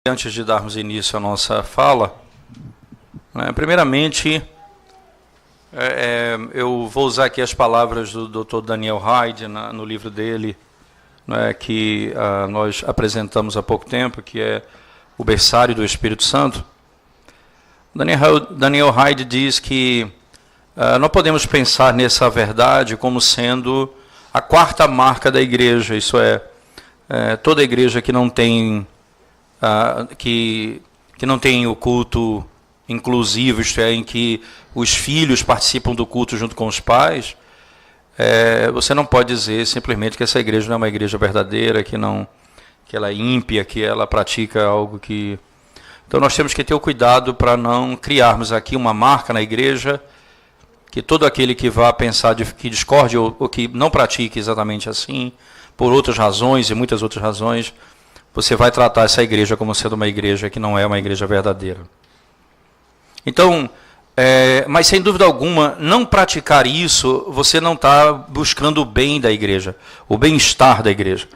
Antes de darmos início à nossa fala, primeiramente, eu vou usar aqui as palavras do Dr. Daniel Hyde no livro dele, que nós apresentamos há pouco tempo, que é o berçário do Espírito Santo. Daniel Hyde diz que não podemos pensar nessa verdade como sendo a quarta marca da igreja, isso é, toda igreja que não tem que não tem o culto inclusivo, isto é, em que os filhos participam do culto junto com os pais, você não pode dizer simplesmente que essa igreja não é uma igreja verdadeira, que ela é ímpia, que ela pratica algo que... Então nós temos que ter o cuidado para não criarmos aqui uma marca na igreja, que todo aquele que vá pensar que discorde ou que não pratique exatamente assim, por outras razões e muitas outras razões, você vai tratar essa igreja como sendo uma igreja que não é uma igreja verdadeira. Então, mas sem dúvida alguma, não praticar isso, você não está buscando o bem da igreja, o bem-estar da igreja.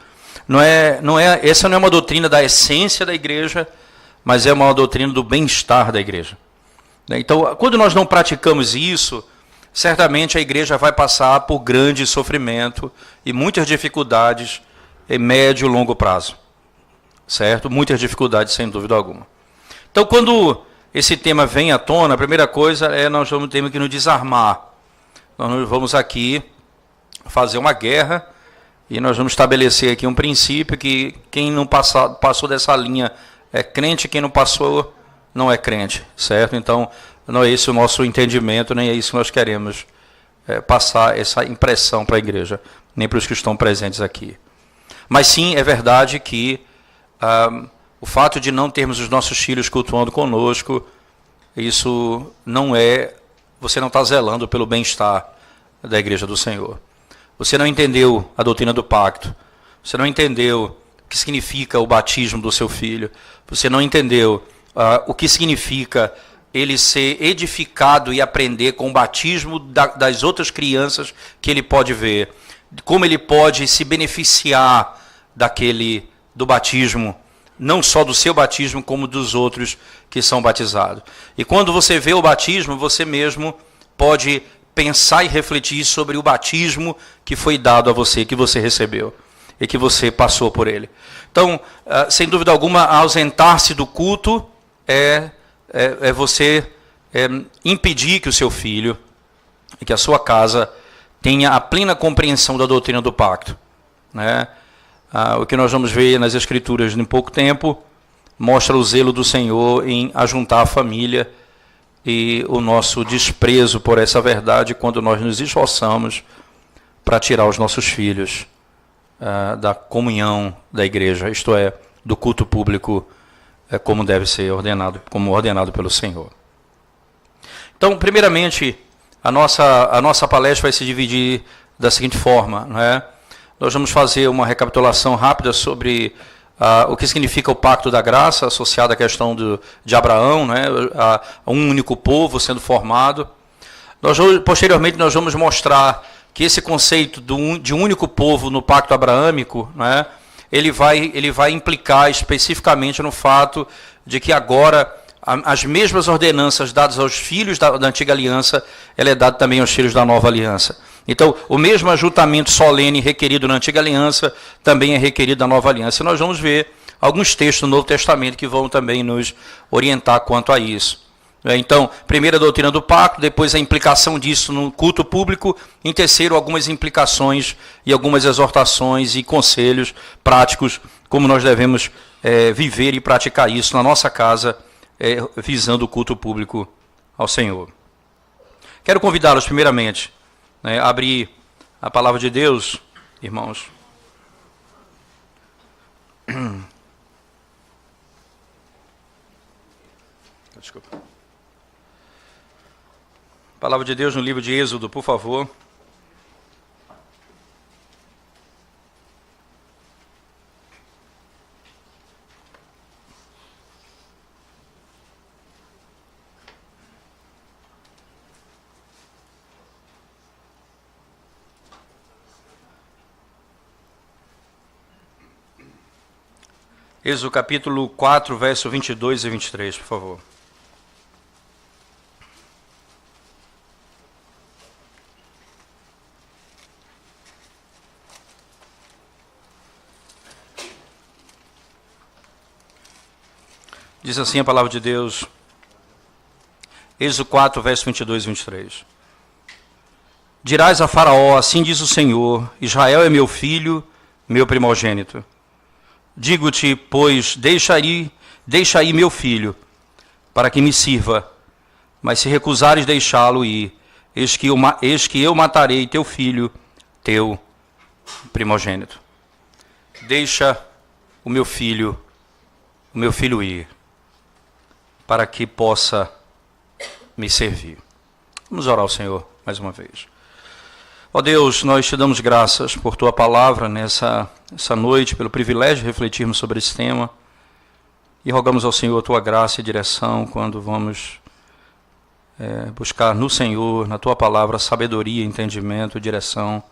Essa não é uma doutrina da essência da igreja, mas é uma doutrina do bem-estar da igreja. Então, quando nós não praticamos isso, certamente a igreja vai passar por grande sofrimento e muitas dificuldades em médio e longo prazo. Certo? Muitas dificuldades, sem dúvida alguma. Então, quando esse tema vem à tona, a primeira coisa nós vamos ter que nos desarmar. Nós vamos aqui fazer uma guerra e nós vamos estabelecer aqui um princípio que quem não passou dessa linha é crente, quem não passou não é crente, certo? Então, não é esse o nosso entendimento, nem é isso que nós queremos passar essa impressão para a igreja, nem para os que estão presentes aqui. Mas sim, é verdade que o fato de não termos os nossos filhos cultuando conosco, isso não é... Você não está zelando pelo bem-estar da igreja do Senhor. Você não entendeu a doutrina do pacto. Você não entendeu o que significa o batismo do seu filho. Você não entendeu o que significa ele ser edificado e aprender com o batismo das outras crianças que ele pode ver. Como ele pode se beneficiar do batismo, não só do seu batismo, como dos outros que são batizados. E quando você vê o batismo, você mesmo pode pensar e refletir sobre o batismo que foi dado a você, que você recebeu, e que você passou por ele. Então, sem dúvida alguma, ausentar-se do culto é você impedir que o seu filho e que a sua casa tenha a plena compreensão da doutrina do pacto, né? O que nós vamos ver nas Escrituras em pouco tempo mostra o zelo do Senhor em ajuntar a família e o nosso desprezo por essa verdade quando nós nos esforçamos para tirar os nossos filhos da comunhão da igreja, isto é, do culto público como deve ser ordenado, como ordenado pelo Senhor. Então, primeiramente, a nossa palestra vai se dividir da seguinte forma, não é? Nós vamos fazer uma recapitulação rápida sobre o que significa o pacto da graça, associado à questão de Abraão, né, a um único povo sendo formado. Posteriormente, nós vamos mostrar que esse conceito de um único povo no pacto abraâmico, né, ele vai implicar especificamente no fato de que agora as mesmas ordenanças dadas aos filhos da antiga aliança, ela é dada também aos filhos da nova aliança. Então, o mesmo ajuntamento solene requerido na antiga aliança também é requerido na nova aliança. E nós vamos ver alguns textos do Novo Testamento que vão também nos orientar quanto a isso. Então, primeiro a doutrina do pacto, depois a implicação disso no culto público, em terceiro, algumas implicações e algumas exortações e conselhos práticos, como nós devemos viver e praticar isso na nossa casa, visando o culto público ao Senhor. Quero convidá-los, primeiramente, a abrir a palavra de Deus, irmãos. Desculpa. Palavra de Deus no livro de Êxodo, por favor. Êxodo capítulo 4, verso 22 e 23, por favor. Diz assim a palavra de Deus, Êxodo 4, verso 22 e 23. Dirás a Faraó, assim diz o Senhor, Israel é meu filho, meu primogênito. Digo-te, pois, deixa aí meu filho, para que me sirva. Mas se recusares deixá-lo ir, eis que eu matarei teu filho, teu primogênito. Deixa o meu filho ir, para que possa me servir. Vamos orar ao Senhor mais uma vez. Ó Deus, nós te damos graças por tua palavra nessa noite, pelo privilégio de refletirmos sobre esse tema. E rogamos ao Senhor a tua graça e direção quando vamos buscar no Senhor, na tua palavra, sabedoria, entendimento, direção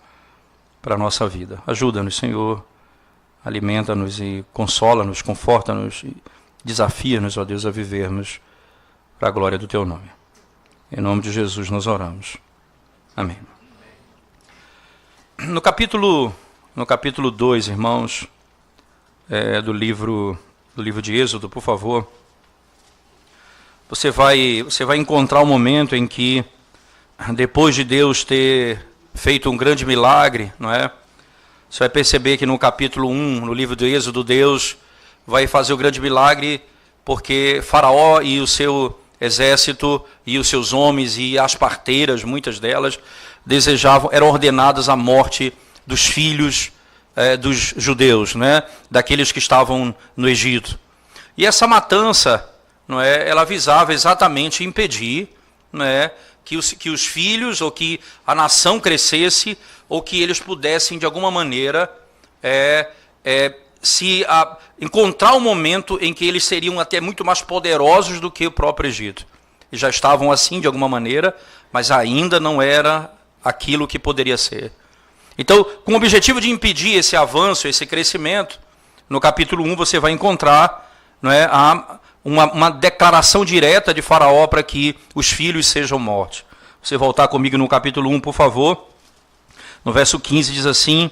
para a nossa vida. Ajuda-nos, Senhor, alimenta-nos e consola-nos, conforta-nos e desafia-nos, ó Deus, a vivermos para a glória do teu nome. Em nome de Jesus nós oramos. Amém. No capítulo 2, irmãos, do livro de Êxodo, por favor, você vai encontrar um momento em que, depois de Deus ter feito um grande milagre, não é? Você vai perceber que no capítulo 1, no livro de Êxodo, Deus vai fazer o grande milagre porque Faraó e o seu exército e os seus homens e as parteiras, muitas delas, eram ordenadas a morte dos filhos dos judeus, né? Daqueles que estavam no Egito. E essa matança, não é, ela visava exatamente impedir, não é, que os filhos ou que a nação crescesse ou que eles pudessem de alguma maneira encontrar um momento em que eles seriam até muito mais poderosos do que o próprio Egito. E já estavam assim de alguma maneira, mas ainda não era aquilo que poderia ser. Então, com o objetivo de impedir esse avanço, esse crescimento, no capítulo 1 você vai encontrar, não é, uma declaração direta de Faraó para que os filhos sejam mortos. Você voltar comigo no capítulo 1, por favor. No verso 15 diz assim: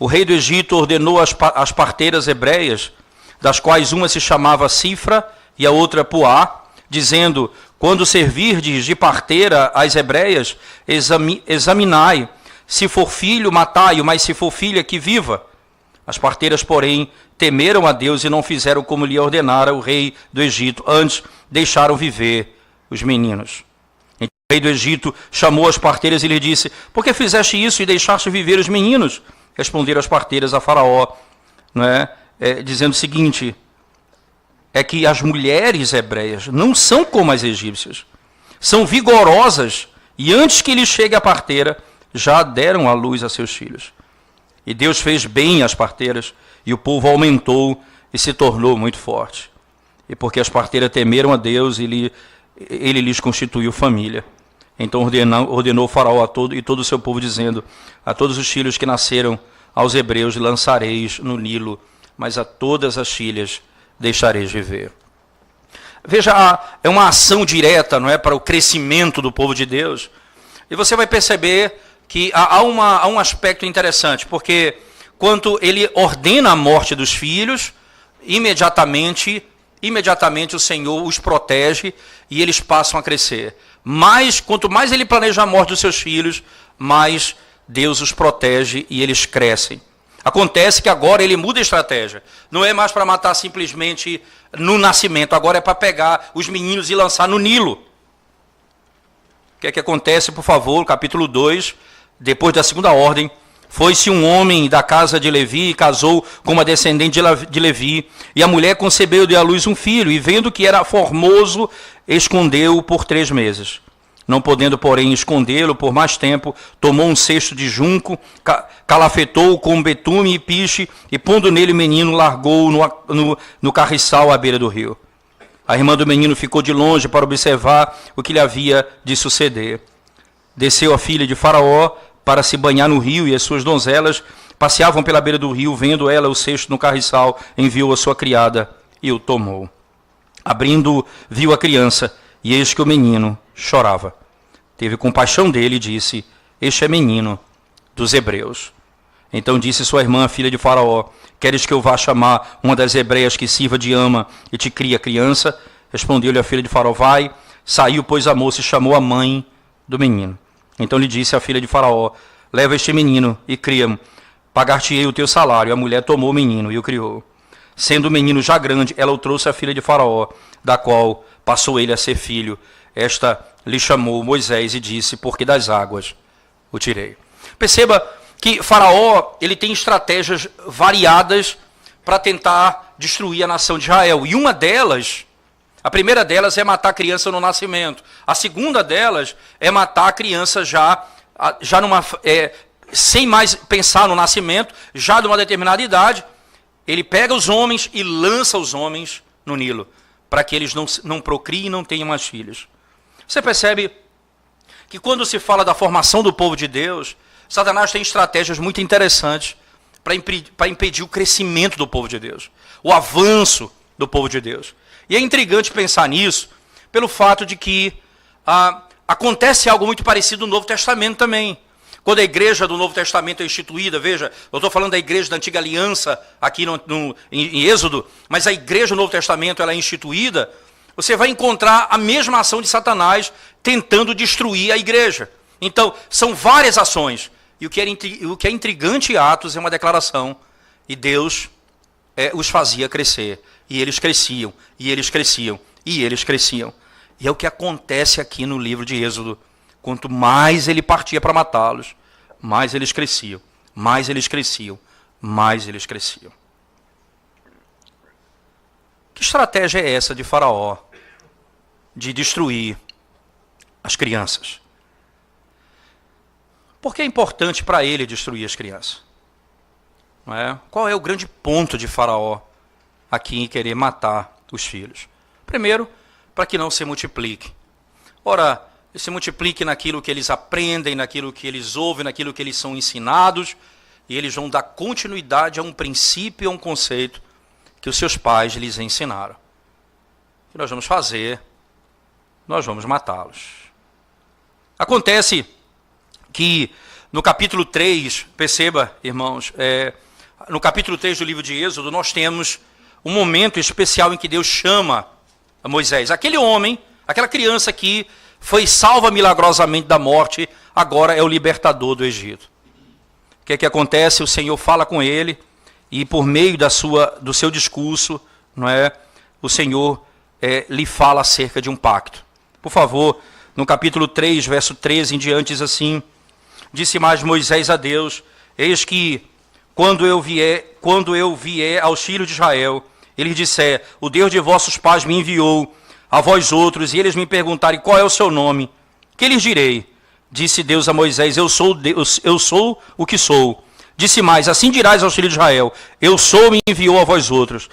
o rei do Egito ordenou as parteiras hebreias, das quais uma se chamava Cifra e a outra Puá, dizendo: quando servirdes de parteira às hebreias, examinai, se for filho, matai-o, mas se for filha, que viva. As parteiras, porém, temeram a Deus e não fizeram como lhe ordenara o rei do Egito, antes deixaram viver os meninos. Então o rei do Egito chamou as parteiras e lhe disse: por que fizeste isso e deixaste viver os meninos? Responderam as parteiras a Faraó, não é? Dizendo o seguinte: é que as mulheres hebreias não são como as egípcias, são vigorosas, e antes que lhe chegue a parteira, já deram à luz a seus filhos. E Deus fez bem às parteiras, e o povo aumentou e se tornou muito forte. E porque as parteiras temeram a Deus, ele lhes constituiu família. Então ordenou Faraó a todo o seu povo, dizendo: a todos os filhos que nasceram aos hebreus lançareis no Nilo, mas a todas as filhas deixareis viver. Veja, é uma ação direta, não é, para o crescimento do povo de Deus. E você vai perceber que há um aspecto interessante, porque quando ele ordena a morte dos filhos, imediatamente o Senhor os protege e eles passam a crescer. Mas quanto mais ele planeja a morte dos seus filhos, mais Deus os protege e eles crescem. Acontece que agora ele muda a estratégia. Não é mais para matar simplesmente no nascimento, agora é para pegar os meninos e lançar no Nilo. O que é que acontece, por favor, capítulo 2, depois da segunda ordem: foi-se um homem da casa de Levi e casou com uma descendente de Levi, e a mulher concebeu de à luz um filho, e vendo que era formoso, escondeu-o por 3 meses. Não podendo, porém, escondê-lo por mais tempo, tomou um cesto de junco, calafetou-o com betume e piche, e pondo nele o menino, largou-o no carriçal à beira do rio. A irmã do menino ficou de longe para observar o que lhe havia de suceder. Desceu a filha de Faraó para se banhar no rio, e as suas donzelas passeavam pela beira do rio, vendo ela o cesto no carriçal, enviou a sua criada e o tomou. Abrindo, viu a criança, e eis que o menino chorava. Teve compaixão dele e disse: este é menino dos hebreus. Então disse sua irmã, filha de Faraó: queres que eu vá chamar uma das hebreias que sirva de ama e te crie a criança? Respondeu-lhe a filha de Faraó: vai. Saiu, pois, a moça e chamou a mãe do menino. Então lhe disse a filha de Faraó: leva este menino e cria-mo, pagar-te-ei o teu salário. A mulher tomou o menino e o criou. Sendo o menino já grande, ela o trouxe à filha de Faraó, da qual passou ele a ser filho. Esta lhe chamou Moisés e disse: porque das águas o tirei. Perceba que Faraó, ele tem estratégias variadas para tentar destruir a nação de Israel. E uma delas, a primeira delas é matar a criança no nascimento. A segunda delas é matar a criança já sem mais pensar no nascimento, já de uma determinada idade. Ele pega os homens e lança os homens no Nilo, para que eles não procriem e não tenham mais filhos. Você percebe que quando se fala da formação do povo de Deus, Satanás tem estratégias muito interessantes para impedir o crescimento do povo de Deus, o avanço do povo de Deus. E é intrigante pensar nisso, pelo fato de que acontece algo muito parecido no Novo Testamento também. Quando a igreja do Novo Testamento é instituída, veja, eu estou falando da igreja da Antiga Aliança aqui em Êxodo, mas a igreja do Novo Testamento ela é instituída, você vai encontrar a mesma ação de Satanás tentando destruir a igreja. Então, são várias ações. E o que é intrigante em Atos é uma declaração. E Deus os fazia crescer. E eles cresciam, e eles cresciam, e eles cresciam. E é o que acontece aqui no livro de Êxodo. Quanto mais ele partia para matá-los, mais eles cresciam, mais eles cresciam, mais eles cresciam. Que estratégia é essa de Faraó de destruir as crianças? Por que é importante para ele destruir as crianças? Não é? Qual é o grande ponto de Faraó aqui em querer matar os filhos? Primeiro, para que não se multiplique. Ora, se multiplique naquilo que eles aprendem, naquilo que eles ouvem, naquilo que eles são ensinados, e eles vão dar continuidade a um princípio, a um conceito que os seus pais lhes ensinaram. O que nós vamos fazer? Nós vamos matá-los. Acontece que no capítulo 3, perceba, irmãos, no capítulo 3 do livro de Êxodo, nós temos um momento especial em que Deus chama a Moisés. Aquele homem, aquela criança que foi salva milagrosamente da morte, agora é o libertador do Egito. O que é que acontece? O Senhor fala com ele, e por meio do seu discurso, não é, o Senhor lhe fala acerca de um pacto. Por favor, no capítulo 3, verso 13 em diante, diz assim: disse mais Moisés a Deus: eis que quando eu vier aos filhos de Israel, ele disser: o Deus de vossos pais me enviou a vós outros, e eles me perguntarem: qual é o seu nome? Que lhes direi? Disse Deus a Moisés: eu sou Deus, eu sou o que sou. Disse mais: assim dirás aos filhos de Israel: eu sou, me enviou a vós outros.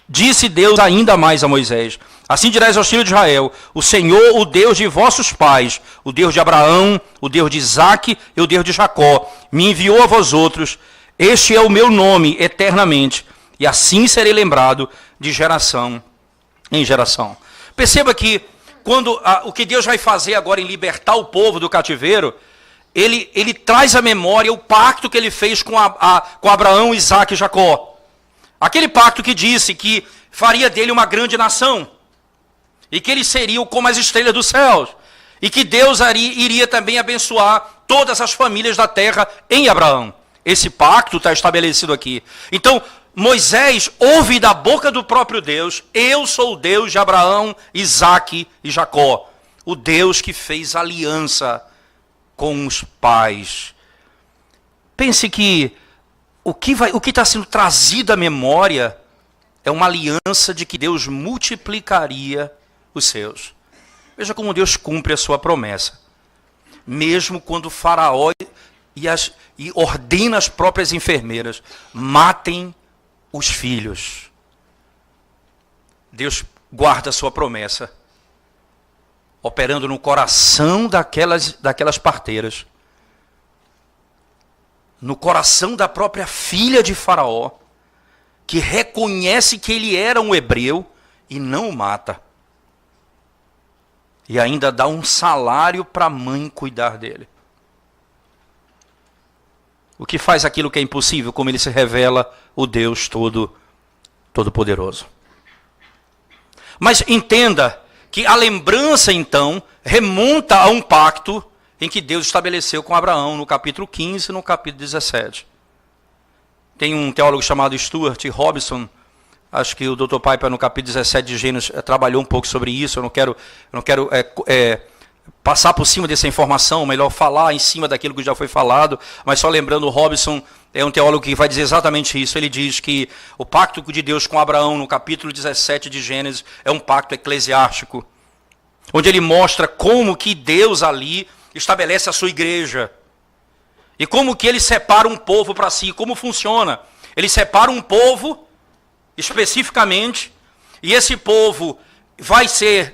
Disse Deus ainda mais a Moisés: assim dirás aos filhos de Israel: o Senhor, o Deus de vossos pais, o Deus de Abraão, o Deus de Isaque e o Deus de Jacó, me enviou a vós outros. Este é o meu nome eternamente, e assim serei lembrado de geração em geração. Perceba que quando o que Deus vai fazer agora em libertar o povo do cativeiro, ele traz à memória o pacto que ele fez com Abraão, Isaque e Jacó. Aquele pacto que disse que faria dele uma grande nação, e que eles seriam como as estrelas dos céus, e que Deus iria também abençoar todas as famílias da terra em Abraão. Esse pacto está estabelecido aqui. Então, Moisés ouve da boca do próprio Deus: eu sou o Deus de Abraão, Isaque e Jacó, o Deus que fez aliança com os pais. Pense que o que está sendo trazido à memória é uma aliança de que Deus multiplicaria os seus. Veja como Deus cumpre a sua promessa. Mesmo quando o Faraó e ordena as próprias enfermeiras: matem os filhos. Deus guarda a sua promessa, operando no coração daquelas parteiras. no coração da própria filha de Faraó, que reconhece que ele era um hebreu e não o mata. E ainda dá um salário para a mãe cuidar dele. O que faz aquilo que é impossível, como ele se revela o Deus Todo-Poderoso. Mas entenda que a lembrança, então, remonta a um pacto em que Deus estabeleceu com Abraão, no capítulo 15 e no capítulo 17. Tem um teólogo chamado Stuart Robinson, acho que o Dr. Piper, no capítulo 17 de Gênesis, trabalhou um pouco sobre isso. Eu não quero passar por cima dessa informação, melhor falar em cima daquilo que já foi falado, mas só lembrando, o Robinson é um teólogo que vai dizer exatamente isso. Ele diz que o pacto de Deus com Abraão, no capítulo 17 de Gênesis, é um pacto eclesiástico, onde ele mostra como que Deus ali estabelece a sua igreja, e como que ele separa um povo para si, como funciona. Ele separa um povo, especificamente, e esse povo vai ser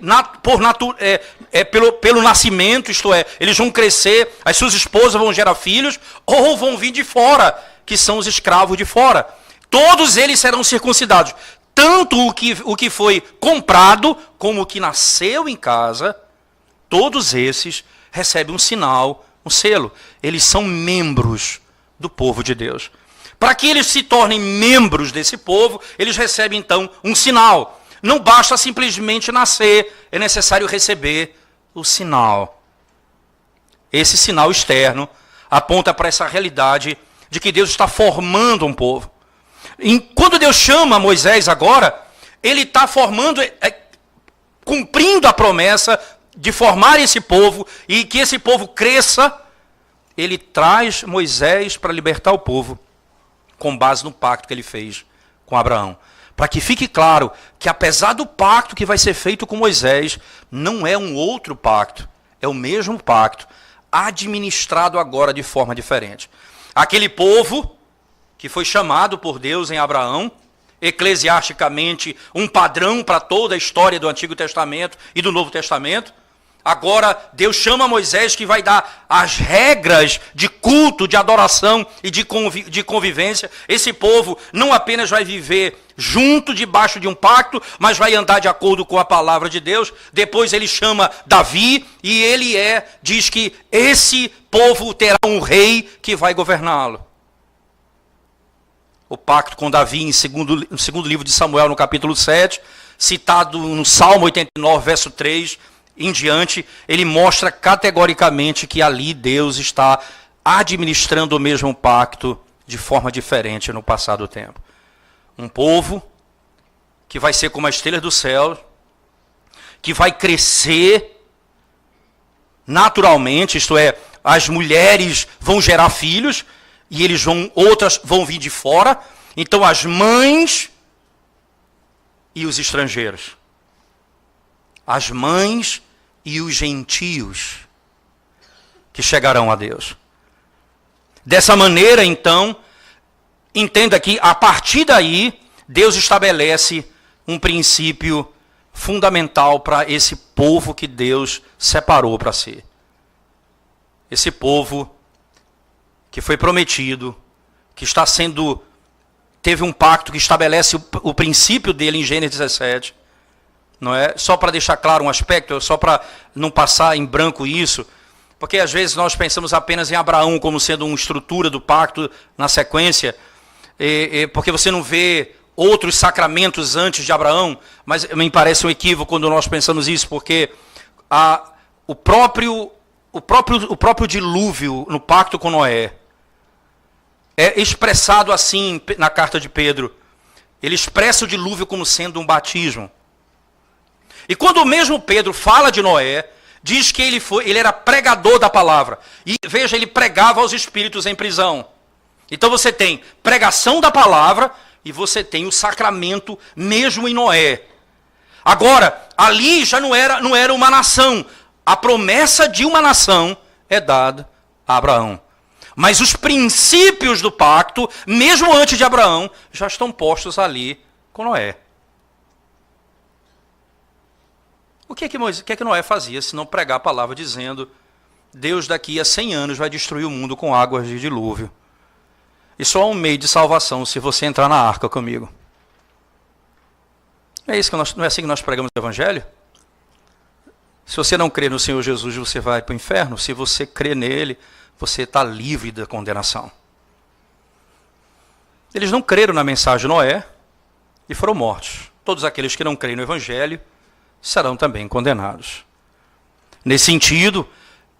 pelo nascimento, isto é, eles vão crescer, as suas esposas vão gerar filhos, ou vão vir de fora, que são os escravos de fora. Todos eles serão circuncidados. Tanto o que foi comprado, como o que nasceu em casa, todos esses recebem um sinal, um selo. Eles são membros do povo de Deus. Para que eles se tornem membros desse povo, eles recebem então um sinal. Não basta simplesmente nascer, é necessário receber o sinal. Esse sinal externo aponta para essa realidade de que Deus está formando um povo. E quando Deus chama Moisés agora, ele está formando, cumprindo a promessa de formar esse povo e que esse povo cresça. Ele traz Moisés para libertar o povo, com base no pacto que ele fez com Abraão. Para que fique claro que apesar do pacto que vai ser feito com Moisés, não é um outro pacto, é o mesmo pacto, administrado agora de forma diferente. Aquele povo que foi chamado por Deus em Abraão, eclesiasticamente um padrão para toda a história do Antigo Testamento e do Novo Testamento, agora Deus chama Moisés, que vai dar as regras de culto, de adoração e de convivência. Esse povo não apenas vai viver junto, debaixo de um pacto, mas vai andar de acordo com a palavra de Deus. Depois ele chama Davi e ele diz que esse povo terá um rei que vai governá-lo. O pacto com Davi no segundo livro de Samuel, no capítulo 7, citado no Salmo 89, verso 3, em diante, ele mostra categoricamente que ali Deus está administrando o mesmo pacto de forma diferente no passado do tempo. Um povo que vai ser como a estrela do céu, que vai crescer naturalmente, isto é, as mulheres vão gerar filhos e outras vão vir de fora. Então as mães e os estrangeiros, as mães e os gentios que chegarão a Deus. Dessa maneira, então, entenda que a partir daí, Deus estabelece um princípio fundamental para esse povo que Deus separou para si. Esse povo que foi prometido, que teve um pacto que estabelece o princípio dele em Gênesis 17, não é? Só para deixar claro um aspecto, só para não passar em branco isso, porque às vezes nós pensamos apenas em Abraão como sendo uma estrutura do pacto na sequência, porque você não vê outros sacramentos antes de Abraão, mas me parece um equívoco quando nós pensamos isso, porque o próprio dilúvio no pacto com Noé é expressado assim na carta de Pedro. Ele expressa o dilúvio como sendo um batismo. E quando o mesmo Pedro fala de Noé, diz que ele era pregador da palavra. E veja, ele pregava aos espíritos em prisão. Então você tem pregação da palavra e você tem o sacramento mesmo em Noé. Agora, ali já não era uma nação. A promessa de uma nação é dada a Abraão. Mas os princípios do pacto, mesmo antes de Abraão, já estão postos ali com Noé. O que é que Noé fazia se não pregar a palavra dizendo: Deus daqui a 100 anos vai destruir o mundo com águas de dilúvio? E só há um meio de salvação se você entrar na arca comigo. Não é assim que nós pregamos o Evangelho? Se você não crê no Senhor Jesus, você vai para o inferno. Se você crê nele, você está livre da condenação. Eles não creram na mensagem de Noé e foram mortos. Todos aqueles que não creem no Evangelho serão também condenados. Nesse sentido,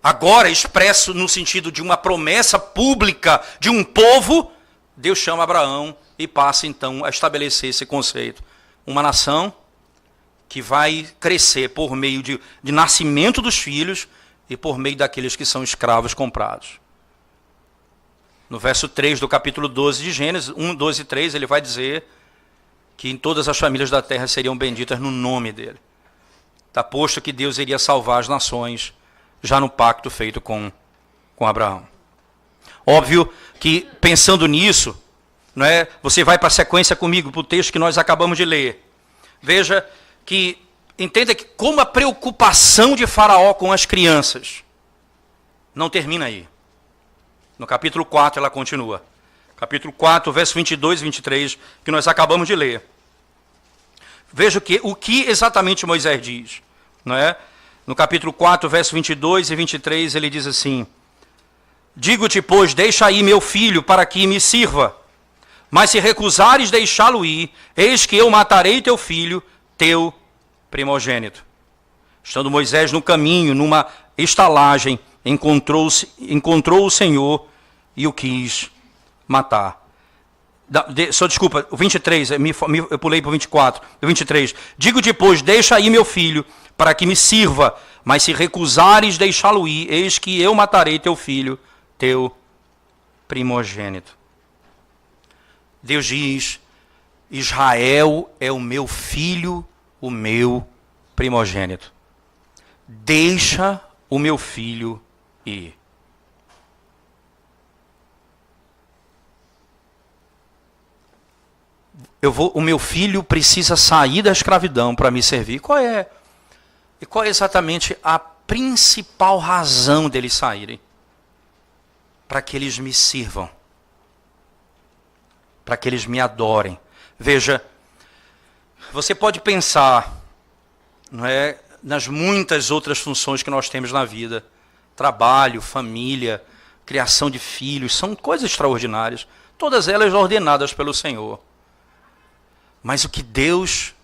agora expresso no sentido de uma promessa pública de um povo, Deus chama Abraão e passa então a estabelecer esse conceito. Uma nação que vai crescer por meio de nascimento dos filhos e por meio daqueles que são escravos comprados. No verso 3 do capítulo 12 de Gênesis, 1, 12 e 3, ele vai dizer que em todas as famílias da terra seriam benditas no nome dele. Está posto que Deus iria salvar as nações já no pacto feito com Abraão. Óbvio que, pensando nisso, não é, você vai para a sequência comigo, para o texto que nós acabamos de ler. Veja que, entenda que como a preocupação de Faraó com as crianças não termina aí. No capítulo 4 ela continua. Capítulo 4, verso 22 e 23, que nós acabamos de ler. Veja o que exatamente Moisés diz. Não é? No capítulo 4, verso 22 e 23, ele diz assim: digo-te, pois, deixa aí meu filho para que me sirva. Mas se recusares deixá-lo ir, eis que eu matarei teu filho, teu primogênito. Estando Moisés no caminho, numa estalagem, encontrou o Senhor e o quis matar. Desculpa, o 23, eu pulei para o 24. O 23. Digo-te, pois, deixa aí meu filho, para que me sirva. Mas se recusares deixá-lo ir, eis que eu matarei teu filho, teu primogênito. Deus diz: Israel é o meu filho, o meu primogênito. Deixa o meu filho ir. O meu filho precisa sair da escravidão para me servir. Qual é exatamente a principal razão deles saírem? Para que eles me sirvam. Para que eles me adorem. Veja, você pode pensar, não é, nas muitas outras funções que nós temos na vida. Trabalho, família, criação de filhos, são coisas extraordinárias. Todas elas ordenadas pelo Senhor. Mas o que Deus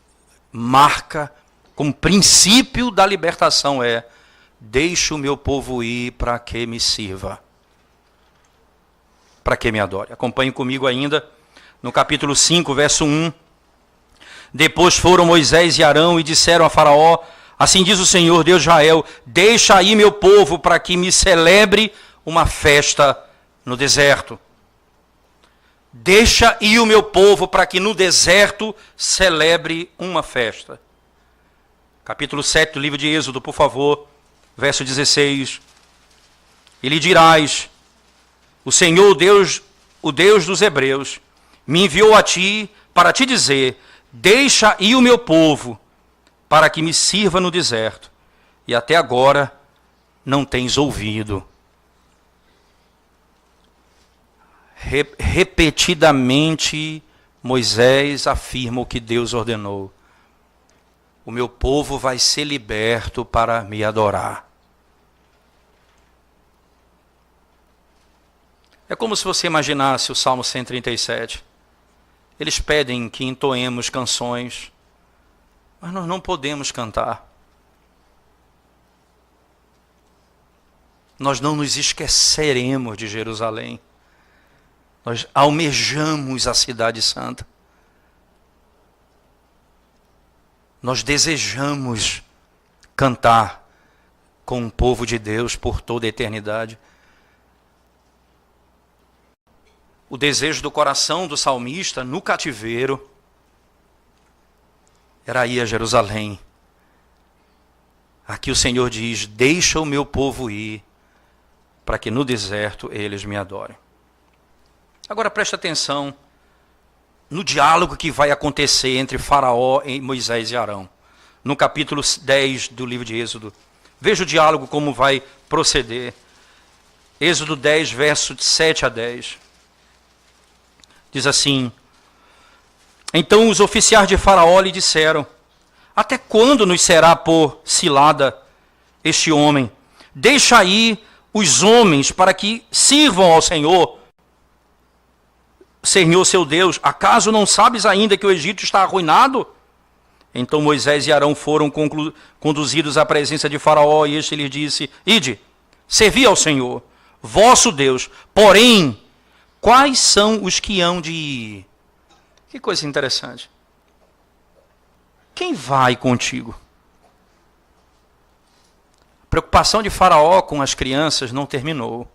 marca como princípio da libertação é: deixe o meu povo ir para que me sirva, para que me adore. Acompanhe comigo ainda no capítulo 5, verso 1. Depois foram Moisés e Arão e disseram a Faraó: assim diz o Senhor Deus de Israel, deixa aí meu povo para que me celebre uma festa no deserto. Deixa ir o meu povo para que no deserto celebre uma festa. Capítulo 7 do livro de Êxodo, por favor, verso 16. E lhe dirás: o Senhor, o Deus dos Hebreus, me enviou a ti para te dizer: deixa ir o meu povo para que me sirva no deserto. E até agora não tens ouvido. Repetidamente Moisés afirma o que Deus ordenou: o meu povo vai ser liberto para me adorar. É como se você imaginasse o Salmo 137. Eles pedem que entoemos canções, mas nós não podemos cantar. Nós não nos esqueceremos de Jerusalém. Nós almejamos a cidade santa. Nós desejamos cantar com o povo de Deus por toda a eternidade. O desejo do coração do salmista no cativeiro era ir a Jerusalém. Aqui o Senhor diz: deixa o meu povo ir, para que no deserto eles me adorem. Agora preste atenção no diálogo que vai acontecer entre Faraó e Moisés e Arão. No capítulo 10 do livro de Êxodo. Veja o diálogo como vai proceder. Êxodo 10, verso 7 a 10. Diz assim: então os oficiais de Faraó lhe disseram: até quando nos será por cilada este homem? Deixa aí os homens para que sirvam ao Senhor seu Deus. Acaso não sabes ainda que o Egito está arruinado? Então Moisés e Arão foram conduzidos à presença de Faraó, e este lhes disse: ide, servi ao Senhor, vosso Deus. Porém, quais são os que hão de ir? Que coisa interessante. Quem vai contigo? A preocupação de Faraó com as crianças não terminou.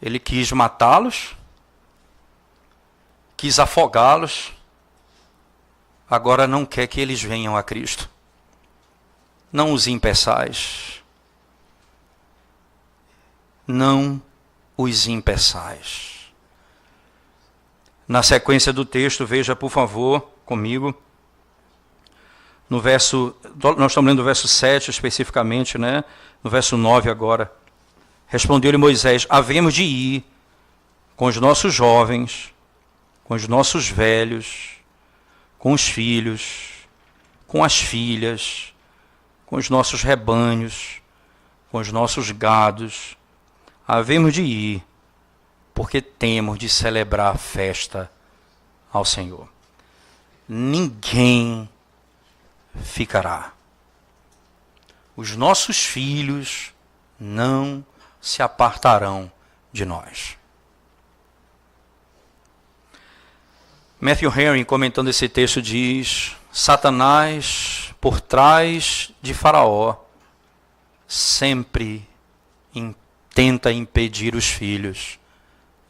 Ele quis matá-los, quis afogá-los, agora não quer que eles venham a Cristo. Não os impeçais. Não os impeçais. Na sequência do texto, veja por favor comigo, no verso, nós estamos lendo o verso 7 especificamente, né? No verso 9 agora. Respondeu-lhe Moisés: havemos de ir com os nossos jovens, com os nossos velhos, com os filhos, com as filhas, com os nossos rebanhos, com os nossos gados. Havemos de ir, porque temos de celebrar a festa ao Senhor. Ninguém ficará. Os nossos filhos não se apartarão de nós. Matthew Henry, comentando esse texto, diz: Satanás, por trás de Faraó, sempre tenta impedir os filhos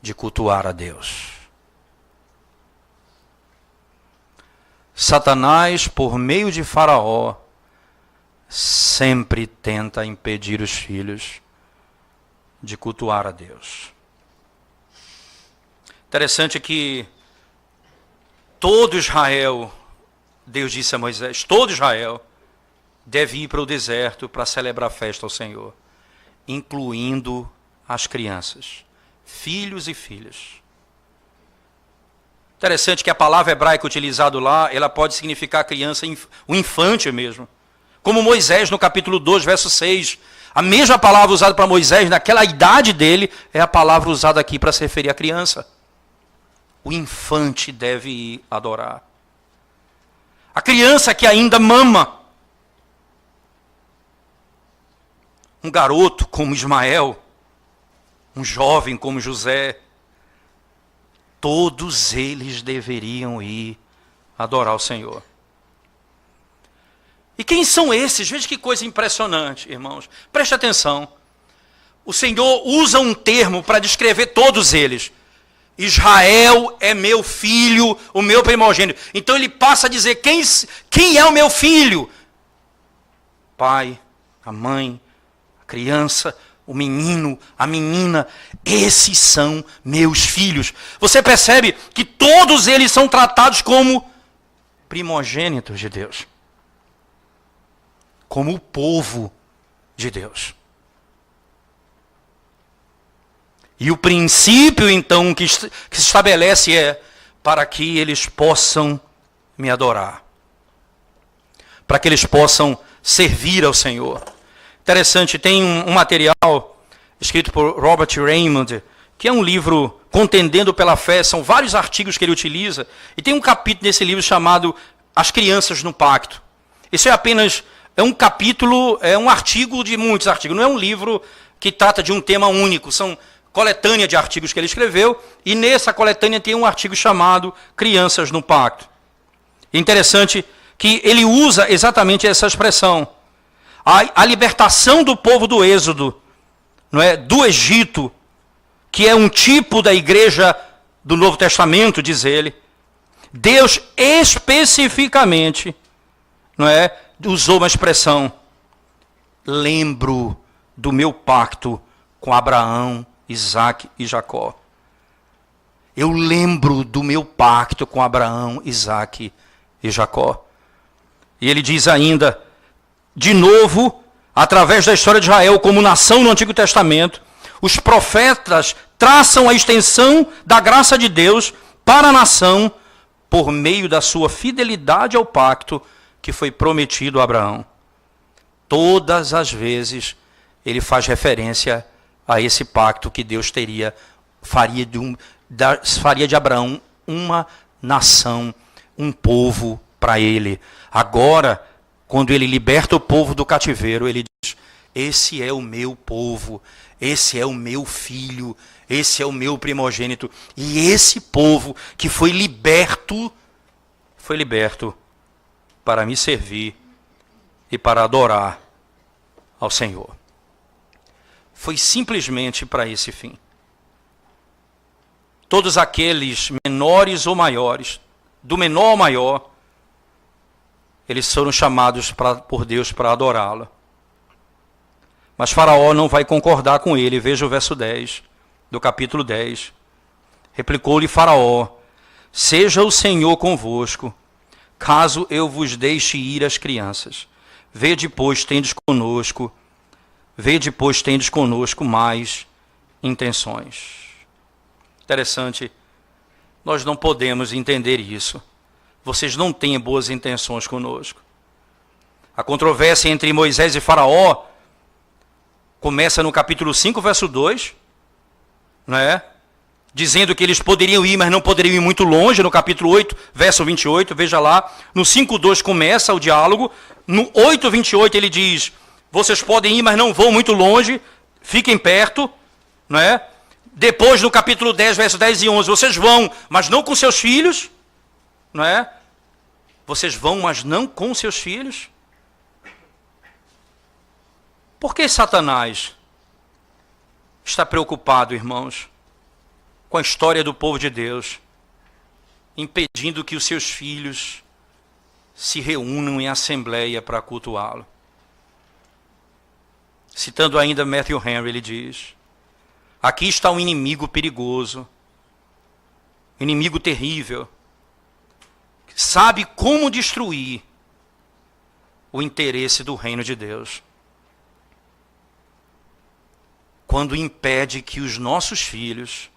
de cultuar a Deus. Satanás, por meio de Faraó, sempre tenta impedir os filhos de cultuar a Deus. Interessante que todo Israel, Deus disse a Moisés, todo Israel deve ir para o deserto para celebrar a festa ao Senhor, incluindo as crianças, filhos e filhas. Interessante que a palavra hebraica utilizada lá, ela pode significar criança, o infante mesmo. Como Moisés no capítulo 2, verso 6, a mesma palavra usada para Moisés naquela idade dele, é a palavra usada aqui para se referir à criança. O infante deve ir adorar. A criança que ainda mama. Um garoto como Ismael, um jovem como José, todos eles deveriam ir adorar o Senhor. E quem são esses? Veja que coisa impressionante, irmãos. Preste atenção. O Senhor usa um termo para descrever todos eles. Israel é meu filho, o meu primogênito. Então ele passa a dizer, quem é o meu filho? Pai, a mãe, a criança, o menino, a menina, esses são meus filhos. Você percebe que todos eles são tratados como primogênitos de Deus. Como o povo de Deus. E o princípio, então, que se estabelece é para que eles possam me adorar. Para que eles possam servir ao Senhor. Interessante, tem um material escrito por Robert Raymond, que é um livro Contendendo pela Fé, são vários artigos que ele utiliza, e tem um capítulo nesse livro chamado As Crianças no Pacto. Isso é apenas, é um capítulo, é um artigo de muitos artigos, não é um livro que trata de um tema único, são coletânea de artigos que ele escreveu, e nessa coletânea tem um artigo chamado Crianças no Pacto. Interessante que ele usa exatamente essa expressão. A libertação do povo do Êxodo, não é, do Egito, que é um tipo da igreja do Novo Testamento, diz ele, Deus especificamente, não é, usou uma expressão: lembro do meu pacto com Abraão, Isaque e Jacó. Eu lembro do meu pacto com Abraão, Isaque e Jacó. E ele diz ainda, de novo, através da história de Israel como nação no Antigo Testamento, os profetas traçam a extensão da graça de Deus para a nação por meio da sua fidelidade ao pacto que foi prometido a Abraão. Todas as vezes ele faz referência a esse pacto que Deus faria de Abraão uma nação, um povo para ele. Agora, quando ele liberta o povo do cativeiro, ele diz: esse é o meu povo, esse é o meu filho, esse é o meu primogênito. E esse povo que foi liberto para me servir e para adorar ao Senhor. Foi simplesmente para esse fim. Todos aqueles menores ou maiores, do menor ao maior, eles foram chamados por Deus para adorá-lo. Mas Faraó não vai concordar com ele. Veja o verso 10 do capítulo 10. Replicou-lhe Faraó: seja o Senhor convosco, caso eu vos deixe ir as crianças. Vede, pois, tendes conosco mais intenções. Interessante, nós não podemos entender isso. Vocês não têm boas intenções conosco. A controvérsia entre Moisés e Faraó começa no capítulo 5, verso 2, né? Dizendo que eles poderiam ir, mas não poderiam ir muito longe. No capítulo 8, verso 28, veja lá. No 5:2 começa o diálogo. No 8:28 ele diz: vocês podem ir, mas não vão muito longe, fiquem perto, não é? Depois, no capítulo 10, verso 10 e 11, vocês vão, mas não com seus filhos, não é? Vocês vão, mas não com seus filhos. Por que Satanás está preocupado, irmãos, com a história do povo de Deus, impedindo que os seus filhos se reúnam em assembleia para cultuá-lo? Citando ainda Matthew Henry, ele diz: aqui está um inimigo perigoso, um inimigo terrível, que sabe como destruir o interesse do reino de Deus, quando impede que os nossos filhos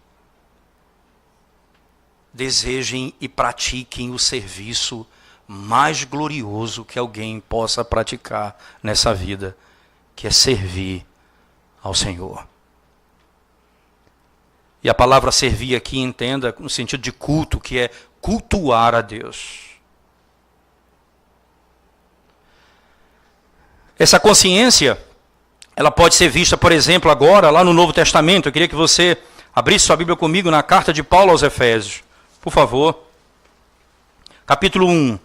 desejem e pratiquem o serviço mais glorioso que alguém possa praticar nessa vida, que é servir ao Senhor. E a palavra servir aqui, entenda, no sentido de culto, que é cultuar a Deus. Essa consciência, ela pode ser vista, por exemplo, agora, lá no Novo Testamento. Eu queria que você abrisse sua Bíblia comigo na carta de Paulo aos Efésios, por favor. Capítulo 1.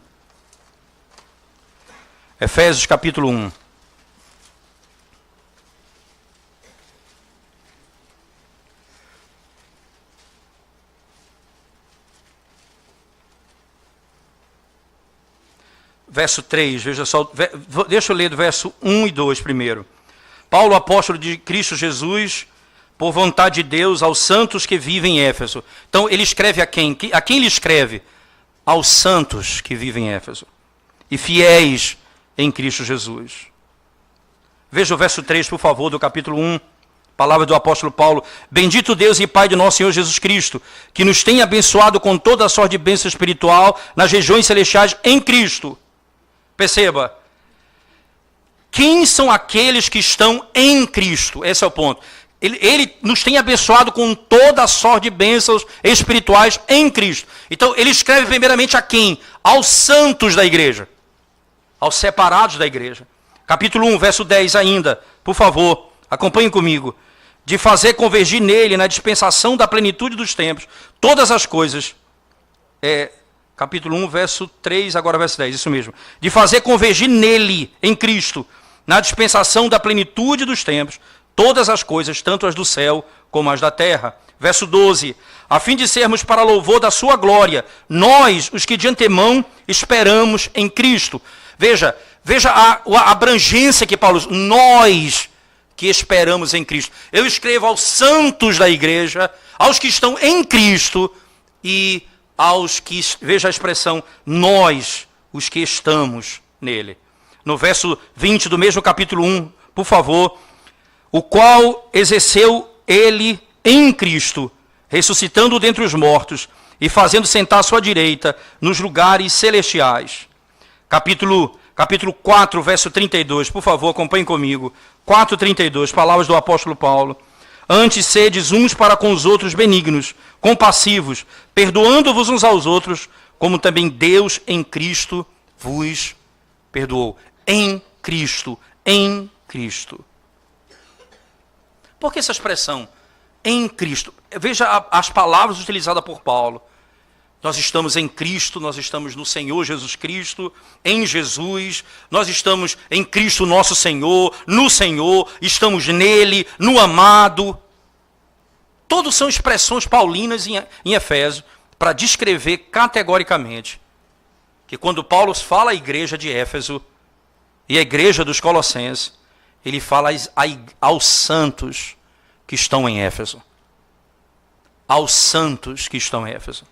Efésios, capítulo 1. Verso 3, veja só, deixa eu ler do verso 1 e 2 primeiro. Paulo, apóstolo de Cristo Jesus, por vontade de Deus, aos santos que vivem em Éfeso. Então, ele escreve a quem? A quem ele escreve? Aos santos que vivem em Éfeso e fiéis em Cristo Jesus. Veja o verso 3, por favor, do capítulo 1. Palavra do apóstolo Paulo: bendito Deus e Pai de nosso Senhor Jesus Cristo, que nos tem abençoado com toda a sorte de bênção espiritual nas regiões celestiais em Cristo. Perceba, quem são aqueles que estão em Cristo? Esse é o ponto. Ele nos tem abençoado com toda a sorte de bênçãos espirituais em Cristo. Então, ele escreve primeiramente a quem? Aos santos da igreja, aos separados da igreja. Capítulo 1, verso 10 ainda, por favor, acompanhem comigo. De fazer convergir nele, na dispensação da plenitude dos tempos, todas as coisas. Capítulo 1, verso 3, agora verso 10, isso mesmo. De fazer convergir nele, em Cristo, na dispensação da plenitude dos tempos, todas as coisas, tanto as do céu como as da terra. Verso 12. A fim de sermos para louvor da sua glória, nós, os que de antemão esperamos em Cristo. Veja a abrangência que Paulo usa. Nós que esperamos em Cristo. Eu escrevo aos santos da igreja, aos que estão em Cristo e aos que, veja a expressão, nós, os que estamos nele. No verso 20 do mesmo capítulo 1, por favor, o qual exerceu ele em Cristo, ressuscitando dentre os mortos e fazendo sentar à sua direita nos lugares celestiais. Capítulo 4, verso 32, por favor, acompanhem comigo. 4:32, palavras do apóstolo Paulo. Antes sedes uns para com os outros benignos, compassivos, perdoando-vos uns aos outros, como também Deus em Cristo vos perdoou. Em Cristo, em Cristo. Por que essa expressão? Em Cristo. Veja as palavras utilizadas por Paulo. Nós estamos em Cristo, nós estamos no Senhor Jesus Cristo, em Jesus, nós estamos em Cristo nosso Senhor, no Senhor, estamos nele, no amado. Todos são expressões paulinas em Efésios para descrever categoricamente que quando Paulo fala à igreja de Éfeso e à igreja dos Colossenses, ele fala aos santos que estão em Éfeso. Aos santos que estão em Éfeso.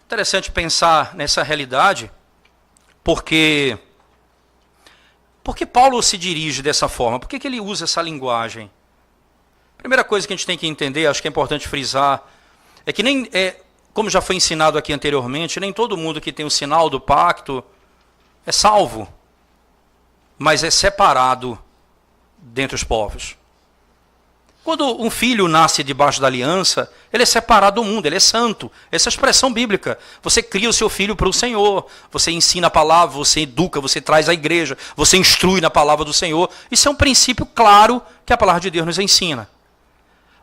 Interessante pensar nessa realidade, porque Paulo se dirige dessa forma? Por que ele usa essa linguagem? Primeira coisa que a gente tem que entender, acho que é importante frisar, é que como já foi ensinado aqui anteriormente, nem todo mundo que tem o sinal do pacto é salvo, mas é separado dentre os povos. Quando um filho nasce debaixo da aliança, ele é separado do mundo, ele é santo. Essa é a expressão bíblica. Você cria o seu filho para o Senhor, você ensina a palavra, você educa, você traz à igreja, você instrui na palavra do Senhor. Isso é um princípio claro que a palavra de Deus nos ensina.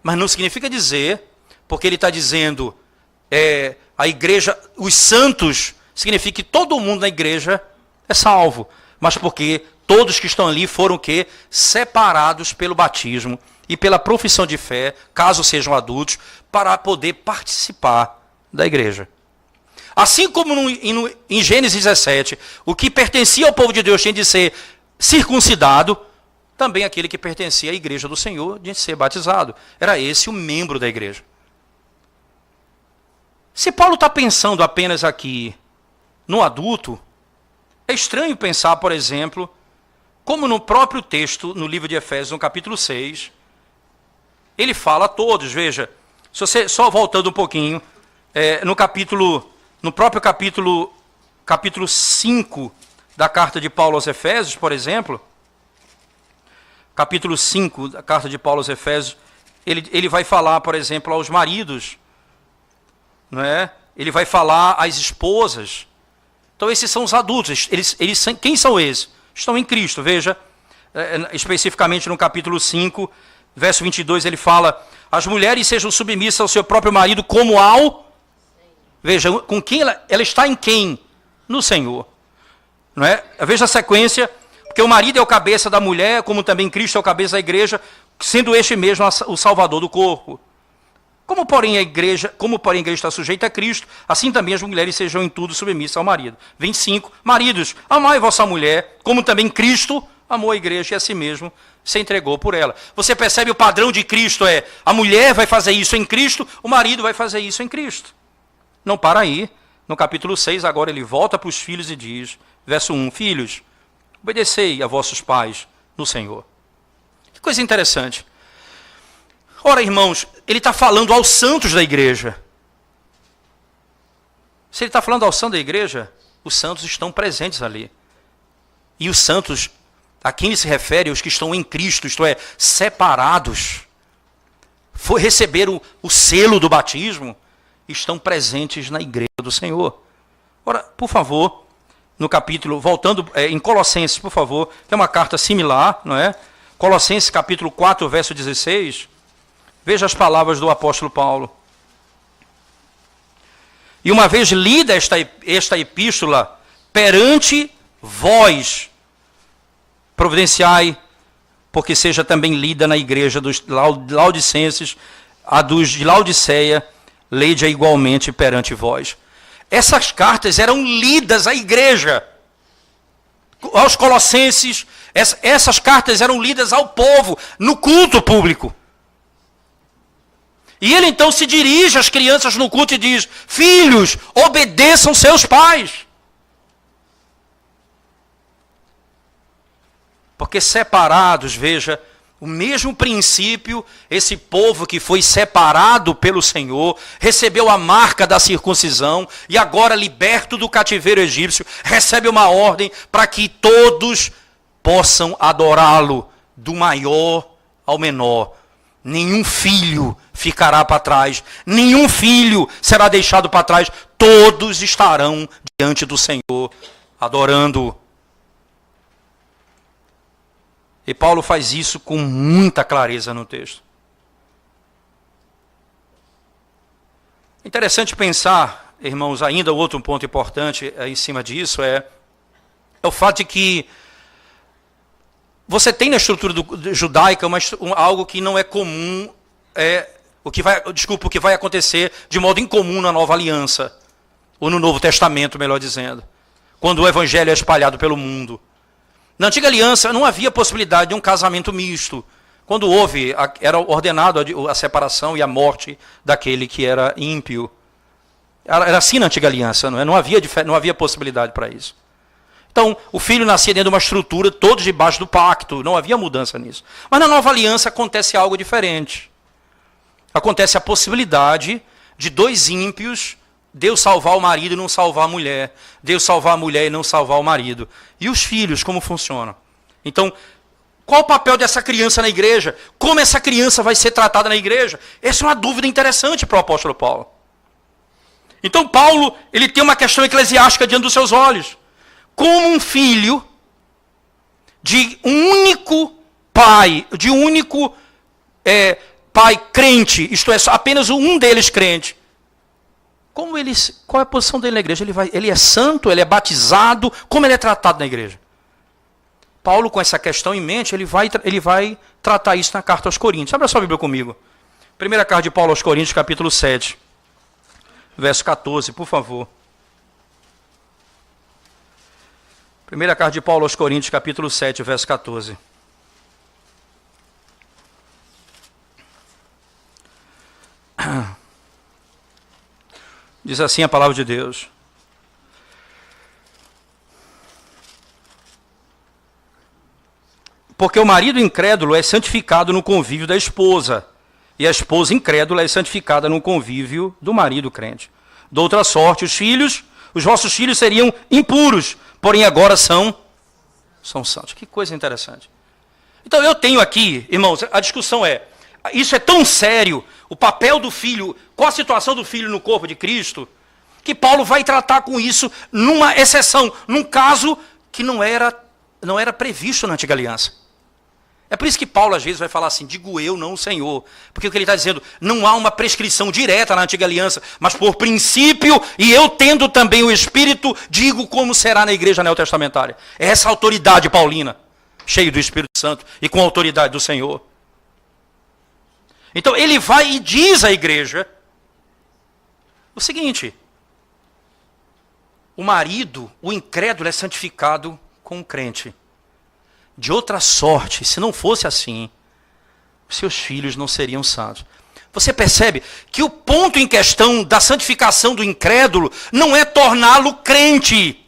Mas não significa dizer, porque ele está dizendo, a igreja, os santos, significa que todo mundo na igreja é salvo. Mas porque todos que estão ali foram o quê? Separados pelo batismo e pela profissão de fé, caso sejam adultos, para poder participar da igreja. Assim como em Gênesis 17, o que pertencia ao povo de Deus tinha de ser circuncidado, também aquele que pertencia à igreja do Senhor tinha de ser batizado. Era esse o membro da igreja. Se Paulo está pensando apenas aqui no adulto, é estranho pensar, por exemplo, como no próprio texto, no livro de Efésios, no capítulo 6, ele fala a todos. Veja, se você, só voltando um pouquinho, no próprio capítulo 5 da carta de Paulo aos Efésios, por exemplo, capítulo 5 da carta de Paulo aos Efésios, ele vai falar, por exemplo, aos maridos, não é? Ele vai falar às esposas. Então esses são os adultos. Quem são esses? Estão em Cristo. Veja, especificamente no capítulo 5, verso 22, ele fala: as mulheres sejam submissas ao seu próprio marido como ao... Veja, com quem ela está em quem? No Senhor. Não é? Veja a sequência, porque o marido é o cabeça da mulher, como também Cristo é o cabeça da igreja, sendo este mesmo o salvador do corpo. Como porém a igreja está sujeita a Cristo, assim também as mulheres sejam em tudo submissas ao marido. 25, maridos, amai vossa mulher, como também Cristo amou a igreja e a si mesmo se entregou por ela. Você percebe o padrão de Cristo a mulher vai fazer isso em Cristo, o marido vai fazer isso em Cristo. Não para aí. No capítulo 6, agora ele volta para os filhos e diz, verso 1, filhos, obedecei a vossos pais no Senhor. Que coisa interessante. Ora, irmãos, ele está falando aos santos da igreja. Se ele está falando aos santos da igreja, os santos estão presentes ali. E os santos, a quem ele se refere, os que estão em Cristo, isto é, separados, receberam o selo do batismo, estão presentes na igreja do Senhor. Ora, por favor, no capítulo, voltando em Colossenses, por favor, que é uma carta similar, não é? Colossenses capítulo 4, verso 16, veja as palavras do apóstolo Paulo. E uma vez lida esta epístola perante vós, providenciai, porque seja também lida na igreja dos Laodicenses, a dos de Laodiceia, leide-a igualmente perante vós. Essas cartas eram lidas à igreja, aos colossenses, essas cartas eram lidas ao povo, no culto público. E ele então se dirige às crianças no culto e diz, filhos, obedeçam seus pais. Porque separados, veja, O mesmo princípio, esse povo que foi separado pelo Senhor, recebeu a marca da circuncisão e agora liberto do cativeiro egípcio, recebe uma ordem para que todos possam adorá-lo, do maior ao menor. Nenhum filho ficará para trás, nenhum filho será deixado para trás, todos estarão diante do Senhor, adorando-o. E Paulo faz isso com muita clareza no texto. Interessante pensar, irmãos, ainda outro ponto importante em cima disso é o fato de que você tem na estrutura judaica algo que não é comum, o que vai acontecer de modo incomum na Nova Aliança, ou no Novo Testamento, melhor dizendo, quando o Evangelho é espalhado pelo mundo. Na Antiga Aliança não havia possibilidade de um casamento misto. Quando houve, era ordenado a separação e a morte daquele que era ímpio. Era assim na Antiga Aliança, não é? Não havia possibilidade para isso. Então, o filho nascia dentro de uma estrutura, todos debaixo do pacto, não havia mudança nisso. Mas na Nova Aliança acontece algo diferente. Acontece a possibilidade de dois ímpios, Deus salvar o marido e não salvar a mulher. Deus salvar a mulher e não salvar o marido. E os filhos, como funcionam? Então, qual o papel dessa criança na igreja? Como essa criança vai ser tratada na igreja? Essa é uma dúvida interessante para o apóstolo Paulo. Então, Paulo, ele tem uma questão eclesiástica diante dos seus olhos. Como um filho de um único pai, de um único pai crente, isto é, apenas um deles crente, qual é a posição dele na igreja? Ele é santo, ele é batizado, como ele é tratado na igreja? Paulo, com essa questão em mente, ele vai tratar isso na carta aos Coríntios. Abra sua Bíblia comigo. Primeira carta de Paulo aos Coríntios, capítulo 7, verso 14, por favor. Primeira carta de Paulo aos Coríntios, capítulo 7, verso 14. Diz assim a palavra de Deus. Porque o marido incrédulo é santificado no convívio da esposa, e a esposa incrédula é santificada no convívio do marido crente. De outra sorte, os vossos filhos seriam impuros, porém agora são santos. Que coisa interessante. Então eu tenho aqui, irmãos, a discussão isso é tão sério, o papel do filho, qual a situação do filho no corpo de Cristo, que Paulo vai tratar com isso numa exceção, num caso que não era previsto na Antiga Aliança. É por isso que Paulo às vezes vai falar assim, digo eu, não o Senhor. Porque o que ele está dizendo, não há uma prescrição direta na Antiga Aliança, mas por princípio, e eu tendo também o Espírito, digo como será na igreja neotestamentária. É essa autoridade paulina, cheio do Espírito Santo e com a autoridade do Senhor. Então ele vai e diz à igreja o seguinte: o marido, o incrédulo é santificado com o crente. De outra sorte, se não fosse assim, seus filhos não seriam santos. Você percebe que o ponto em questão da santificação do incrédulo não é torná-lo crente,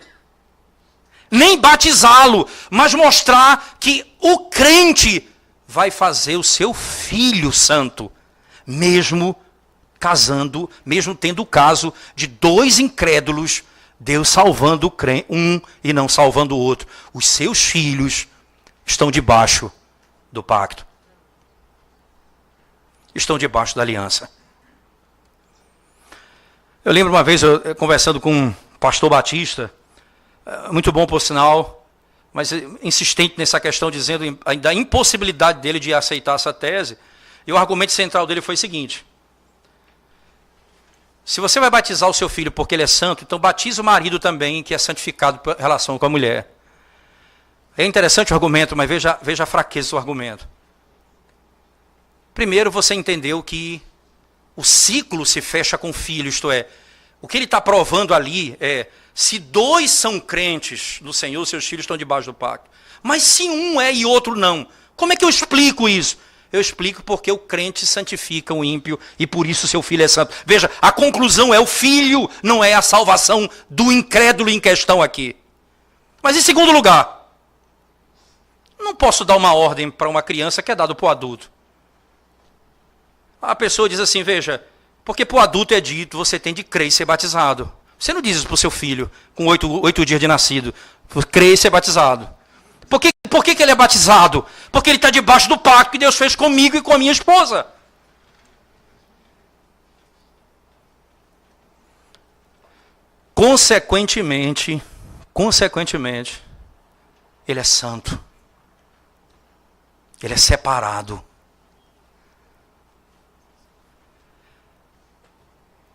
nem batizá-lo, mas mostrar que o crente vai fazer o seu filho santo, mesmo casando, mesmo tendo o caso de dois incrédulos, Deus salvando um e não salvando o outro. Os seus filhos estão debaixo do pacto. Estão debaixo da aliança. Eu lembro uma vez, eu conversando com um pastor batista, muito bom por sinal, mas insistente nessa questão, dizendo da impossibilidade dele de aceitar essa tese. E o argumento central dele foi o seguinte: se você vai batizar o seu filho porque ele é santo, então batiza o marido também, que é santificado por relação com a mulher. É interessante o argumento, mas veja a fraqueza do argumento. Primeiro, você entendeu que o ciclo se fecha com o filho, isto é, o que ele está provando ali é, se dois são crentes do Senhor, seus filhos estão debaixo do pacto. Mas se um é e outro não, como é que eu explico isso? Eu explico porque o crente santifica o ímpio e por isso seu filho é santo. Veja, a conclusão é o filho, não é a salvação do incrédulo em questão aqui. Mas em segundo lugar, não posso dar uma ordem para uma criança que é dado para o adulto. A pessoa diz assim, veja, porque para o adulto é dito, você tem de crer e ser batizado. Você não diz isso para o seu filho, com 8 dias de nascido, crer e ser batizado. Por que ele é batizado? Porque ele está debaixo do pacto que Deus fez comigo e com a minha esposa. Consequentemente, ele é santo. Ele é separado.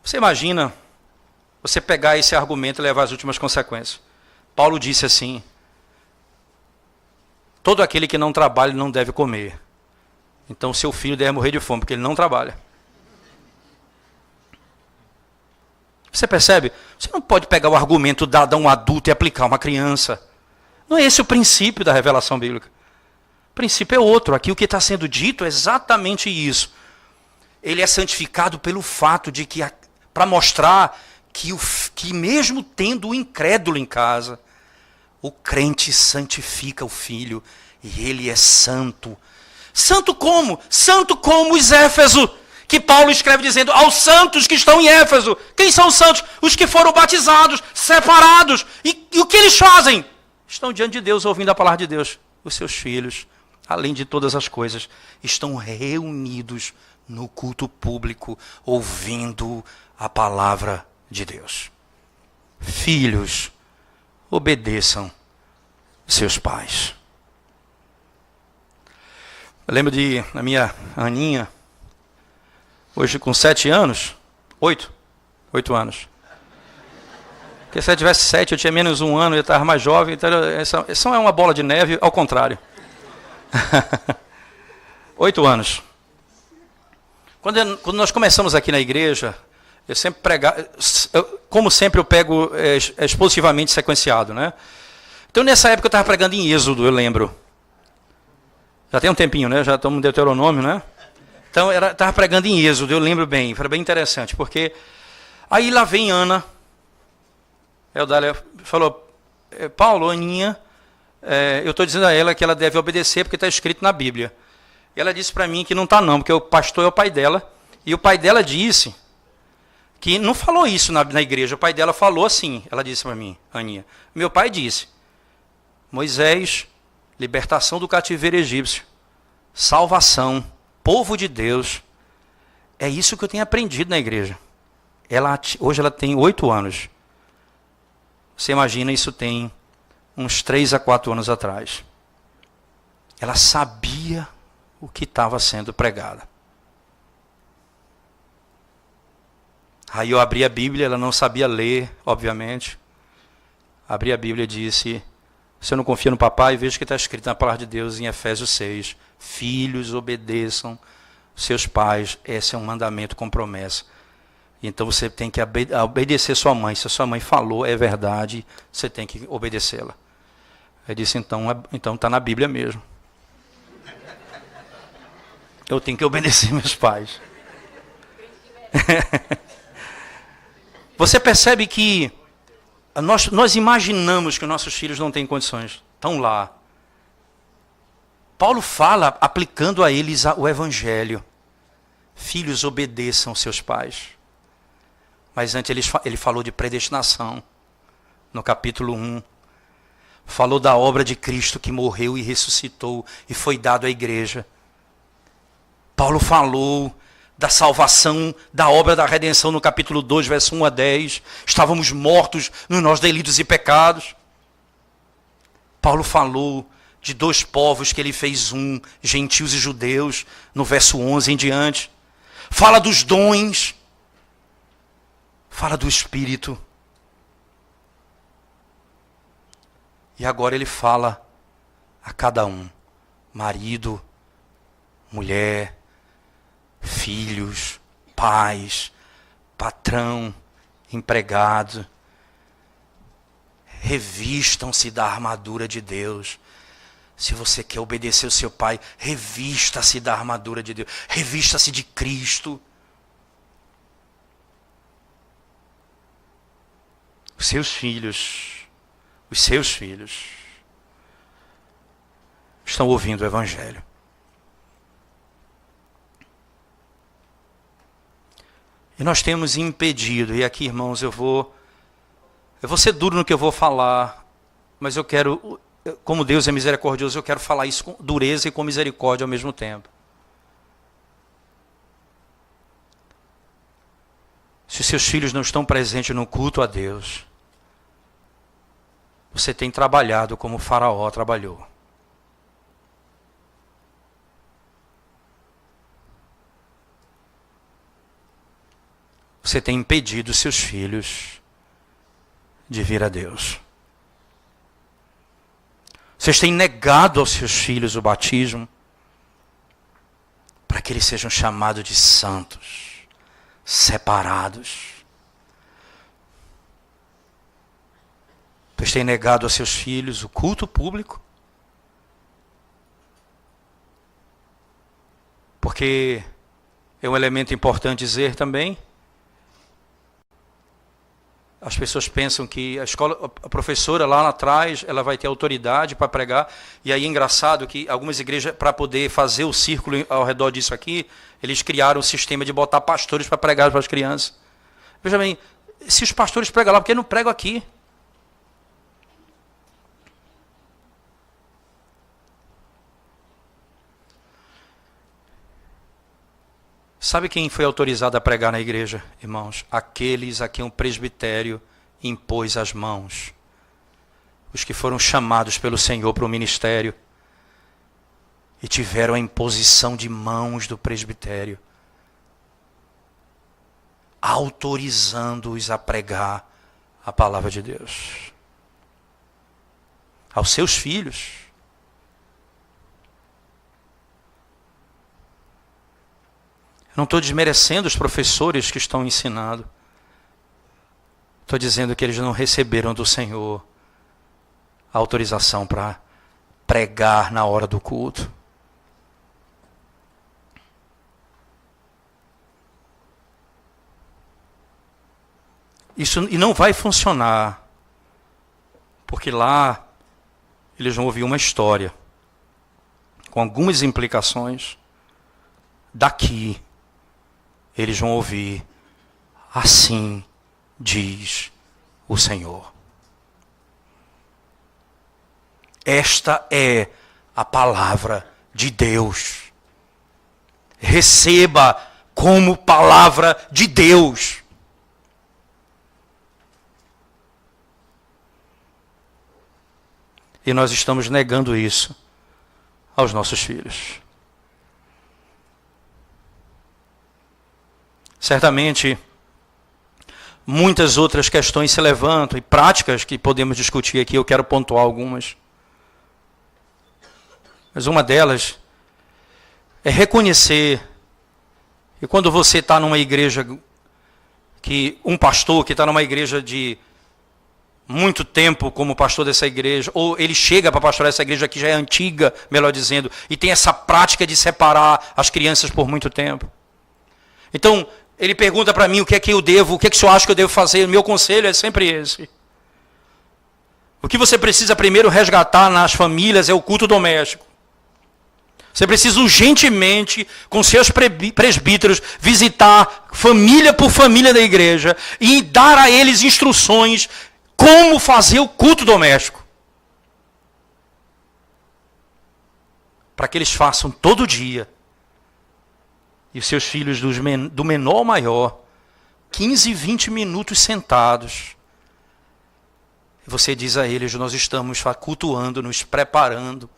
Você imagina você pegar esse argumento e levar as últimas consequências. Paulo disse assim, todo aquele que não trabalha não deve comer. Então seu filho deve morrer de fome, porque ele não trabalha. Você percebe? Você não pode pegar o argumento dado a um adulto e aplicar a uma criança. Não é esse o princípio da revelação bíblica. O princípio é outro. Aqui o que está sendo dito é exatamente isso. Ele é santificado pelo fato de que, para mostrar que mesmo tendo o incrédulo em casa, o crente santifica o filho e ele é santo. Santo como? Santo como os Éfesos, que Paulo escreve dizendo, aos santos que estão em Éfeso. Quem são os santos? Os que foram batizados, separados. E o que eles fazem? Estão diante de Deus, ouvindo a palavra de Deus. Os seus filhos, além de todas as coisas, estão reunidos no culto público, ouvindo a palavra de Deus. Filhos, obedeçam seus pais. Eu lembro de a minha Aninha, hoje com 7 anos, 8 anos. Porque se ela tivesse 7, eu tinha menos 1 ano, eu estava mais jovem, então essa é uma bola de neve, ao contrário. 8 anos. Quando nós começamos aqui na igreja, eu sempre pregava, como sempre eu pego expositivamente sequenciado, né? Então nessa época eu estava pregando em Êxodo, eu lembro. Já tem um tempinho, né? Já estamos no Deuteronômio, né? Então eu estava pregando em Êxodo, eu lembro bem, foi bem interessante, porque aí lá vem Ana, Eudália falou, Paulo, Aninha, eu estou dizendo a ela que ela deve obedecer porque está escrito na Bíblia. E ela disse para mim que não está não, porque o pastor é o pai dela, e o pai dela disse que não falou isso na igreja, o pai dela falou assim, ela disse para mim, Aninha, meu pai disse, Moisés, libertação do cativeiro egípcio, salvação, povo de Deus, é isso que eu tenho aprendido na igreja. Hoje ela tem 8 anos. Você imagina, isso tem uns 3 a 4 anos atrás. Ela sabia o que estava sendo pregado. Aí eu abri a Bíblia, ela não sabia ler, obviamente. Abri a Bíblia e disse, você não confia no papai? Veja que está escrito na palavra de Deus em Efésios 6. Filhos, obedeçam seus pais. Esse é um mandamento com promessa. Então você tem que obedecer sua mãe. Se a sua mãe falou, é verdade, você tem que obedecê-la. Ele disse, então está na Bíblia mesmo. Eu tenho que obedecer meus pais. Você percebe que nós imaginamos que nossos filhos não têm condições. Estão lá. Paulo fala, aplicando a eles o Evangelho. Filhos, obedeçam seus pais. Mas antes ele falou de predestinação. No capítulo 1. Falou da obra de Cristo que morreu e ressuscitou e foi dado à igreja. Paulo falou da salvação, da obra da redenção no capítulo 2, verso 1 a 10. Estávamos mortos nos nossos delitos e pecados. Paulo falou de 2 povos que ele fez um, gentios e judeus, no verso 11 em diante. Fala dos dons. Fala do Espírito. E agora ele fala a cada um. Marido, mulher, filhos, pais, patrão, empregado. Revistam-se da armadura de Deus. Se você quer obedecer o seu pai, revista-se da armadura de Deus. Revista-se de Cristo. Os seus filhos estão estão ouvindo o Evangelho. E nós temos impedido, e aqui, irmãos, eu vou ser duro no que eu vou falar, mas eu quero, como Deus é misericordioso, eu quero falar isso com dureza e com misericórdia ao mesmo tempo. Se seus filhos não estão presentes no culto a Deus, você tem trabalhado como o Faraó trabalhou. Você tem impedido seus filhos de vir a Deus. Vocês têm negado aos seus filhos o batismo para que eles sejam chamados de santos, separados. Vocês têm negado aos seus filhos o culto público, porque é um elemento importante dizer também. As pessoas pensam que a professora lá atrás, ela vai ter autoridade para pregar. E aí é engraçado que algumas igrejas, para poder fazer o círculo ao redor disso aqui, eles criaram um sistema de botar pastores para pregar para as crianças. Veja bem, se os pastores pregam lá, por que não pregam aqui? Sabe quem foi autorizado a pregar na igreja, irmãos? Aqueles a quem o presbitério impôs as mãos. Os que foram chamados pelo Senhor para o ministério e tiveram a imposição de mãos do presbitério, autorizando-os a pregar a palavra de Deus aos seus filhos. Eu não estou desmerecendo os professores que estão ensinando. Estou dizendo que eles não receberam do Senhor a autorização para pregar na hora do culto. Isso e não vai funcionar, porque lá eles vão ouvir uma história com algumas implicações. Daqui eles vão ouvir: assim diz o Senhor. Esta é a palavra de Deus. Receba como palavra de Deus. E nós estamos negando isso aos nossos filhos. Certamente, muitas outras questões se levantam, e práticas que podemos discutir aqui, eu quero pontuar algumas. Mas uma delas é reconhecer que quando você está numa igreja, que um pastor que está numa igreja de muito tempo como pastor dessa igreja, ou ele chega para pastorear essa igreja que já é antiga, melhor dizendo, e tem essa prática de separar as crianças por muito tempo. Então, ele pergunta para mim o que é que eu devo, o que é que o senhor acha que eu devo fazer. O meu conselho é sempre esse. O que você precisa primeiro resgatar nas famílias é o culto doméstico. Você precisa urgentemente, com seus presbíteros, visitar família por família da igreja e dar a eles instruções como fazer o culto doméstico. Para que eles façam todo dia. E os seus filhos, do menor ao maior, 15, 20 minutos sentados. E você diz a eles: nós estamos cultuando, nos preparando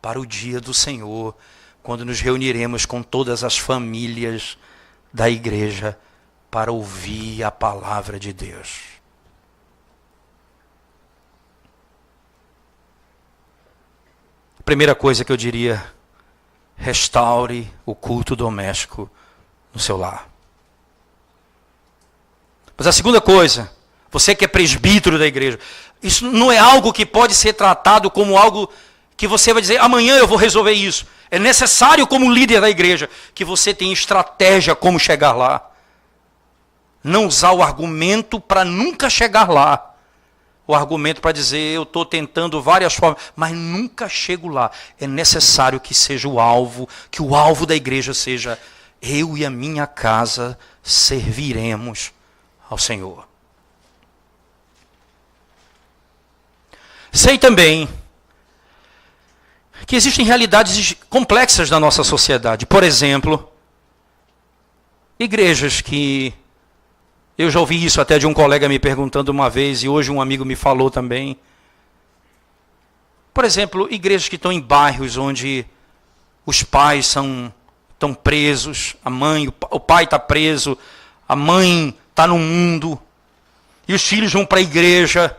para o dia do Senhor, quando nos reuniremos com todas as famílias da igreja para ouvir a palavra de Deus. A primeira coisa que eu diria: restaure o culto doméstico no seu lar. Mas a segunda coisa, você que é presbítero da igreja, isso não é algo que pode ser tratado como algo que você vai dizer: amanhã eu vou resolver isso. É necessário, como líder da igreja, que você tenha estratégia como chegar lá. Não usar o argumento para nunca chegar lá, o argumento para dizer, eu estou tentando várias formas, mas nunca chego lá. É necessário que seja o alvo, que o alvo da igreja seja, eu e a minha casa serviremos ao Senhor. Sei também que existem realidades complexas da nossa sociedade. Por exemplo, igrejas que... Eu já ouvi isso até de um colega me perguntando uma vez, e hoje um amigo me falou também. Por exemplo, igrejas que estão em bairros onde os pais estão presos, a mãe, o pai está preso, a mãe está no mundo, e os filhos vão para a igreja.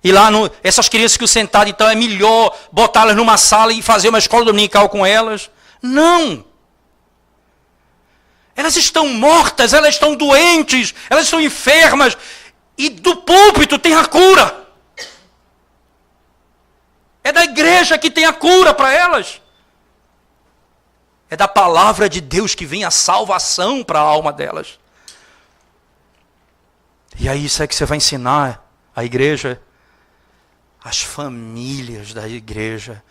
E lá, essas crianças que sentaram, então é melhor botá-las numa sala e fazer uma escola dominical com elas. Não! Elas estão mortas, elas estão doentes, elas estão enfermas. E do púlpito tem a cura. É da igreja que tem a cura para elas. É da palavra de Deus que vem a salvação para a alma delas. E aí isso é que você vai ensinar a igreja. As famílias da igreja,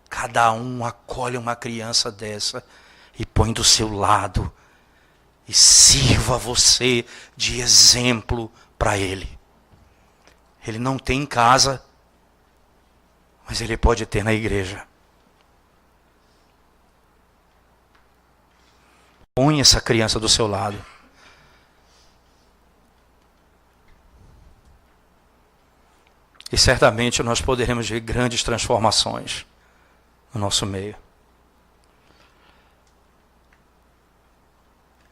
cada um acolhe uma criança dessa e põe do seu lado. E sirva você de exemplo para ele. Ele não tem em casa, mas ele pode ter na igreja. Põe essa criança do seu lado. E certamente nós poderemos ver grandes transformações no nosso meio.